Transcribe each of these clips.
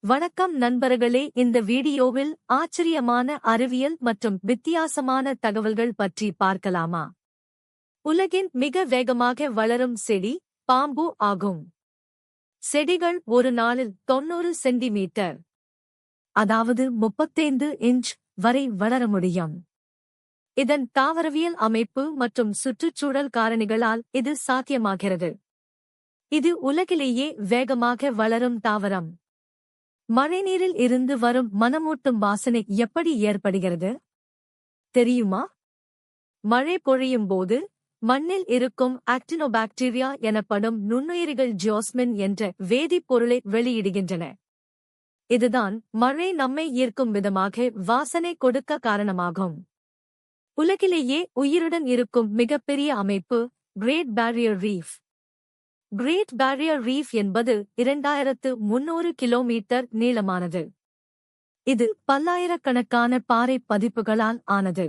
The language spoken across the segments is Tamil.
வணக்கம் நண்பர்களே, இந்த வீடியோவில் ஆச்சரியமான அறிவியல் மற்றும் வித்தியாசமான தகவல்கள் பற்றி பார்க்கலாமா? உலகின் மிக வேகமாக வளரும் செடி பாம்பு ஆகும். செடிகள் ஒரு நாளில் 90 சென்டிமீட்டர், அதாவது 35 இன்ச் வரை வளர முடியும். இதன் தாவரவியல் அமைப்பு மற்றும் சுற்றுச்சூழல் காரணிகளால் இது சாத்தியமாகிறது. இது உலகிலேயே வேகமாக வளரும் தாவரம். மழைநீரில் இருந்து வரும் மணமூட்டும் வாசனை எப்படி ஏற்படுகிறது தெரியுமா? மழை பொழியும் போது மண்ணில் இருக்கும் ஆக்டினோபாக்டீரியா எனப்படும் நுண்ணுயிரிகள் ஜியோஸ்மின் என்ற வேதிப்பொருளை வெளியிடுகின்றன. இதுதான் மழை நம்மை ஈர்க்கும் விதமாக வாசனை கொடுக்க காரணமாகும். உலகிலேயே உயிருடன் இருக்கும் மிகப்பெரிய அமைப்பு Great Barrier Reef. Great Barrier Reef என்பது 2300 கிலோமீட்டர் நீளமானது. இது பல்லாயிரக்கணக்கான பாறை பதிப்புகளால் ஆனது.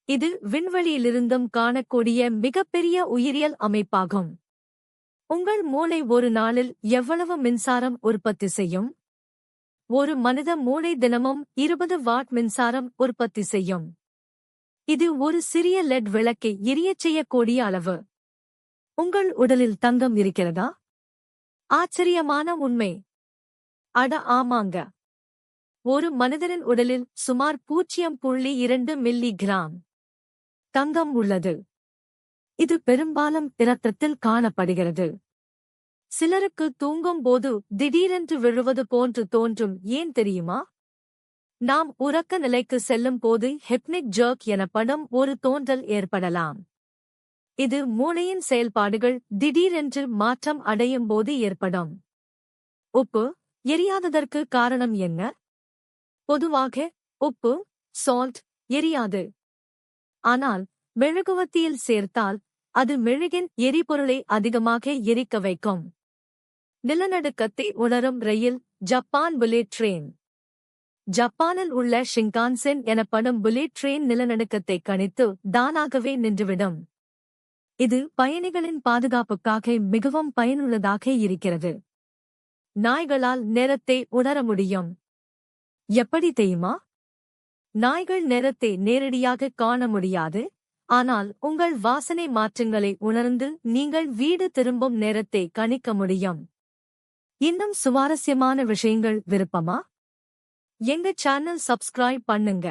இது விண்வெளியிலிருந்தும் காணக்கூடிய மிகப்பெரிய உயிரியல் அமைப்பாகும். உங்கள் மூளை ஒரு நாளில் எவ்வளவு மின்சாரம் உற்பத்தி செய்யும்? ஒரு மனித மூளை தினமும் 20 வாட் மின்சாரம் உற்பத்தி செய்யும். இது ஒரு சிறிய லெட் விளக்கை எரியச் செய்யக்கூடிய அளவு. உங்கள் உடலில் தங்கம் இருக்கிறதா? ஆச்சரியமான உண்மை. அட ஆமாங்க. ஒரு மனிதனின் உடலில் சுமார் 0.2 மில்லி கிராம் தங்கம் உள்ளது. இது பெரும்பாலும் இரத்தத்தில் காணப்படுகிறது. சிலருக்கு தூங்கும் போது திடீரென்று விழுவது போன்று தோன்றும். ஏன் தெரியுமா? நாம் உறக்க நிலைக்கு செல்லும் போது ஹிப்னிக் ஜர்க் எனப்படும் ஒரு தோன்றல் ஏற்படலாம். இது மூளையின் செயல்பாடுகள் திடீரென்று மாற்றம் அடையும் போது ஏற்படும். உப்பு எரியாததற்கு காரணம் என்ன? பொதுவாக உப்பு சால்ட் எரியாது. ஆனால் மெழுகுவர்த்தியில் சேர்த்தால் அது மெழுகின் எரிபொருளை அதிகமாக எரிக்க வைக்கும். நிலநடுக்கத்தை உணரும் ரயில் ஜப்பான் புல்லட் ட்ரெயின். ஜப்பானில் உள்ள ஷிங்கான்சென் எனப்படும் புல்லட் ட்ரெயின் நிலநடுக்கத்தை கணித்து தானாகவே நின்றுவிடும். இது பயணிகளின் பாதுகாப்புக்காக மிகவும் பயனுள்ளதாக இருக்கிறது. நாய்களால் நேரத்தை உணர முடியும். எப்படி தெரியுமா? நாய்கள் நேரத்தை நேரடியாக காண முடியாது, ஆனால் உங்கள் வாசனை மாற்றங்களை உணர்ந்து நீங்கள் வீடு திரும்பும் நேரத்தை கணிக்க முடியும். இன்னும் சுவாரஸ்யமான விஷயங்கள் விருப்பமா? எங்க சேனல் சப்ஸ்கிரைப் பண்ணுங்க.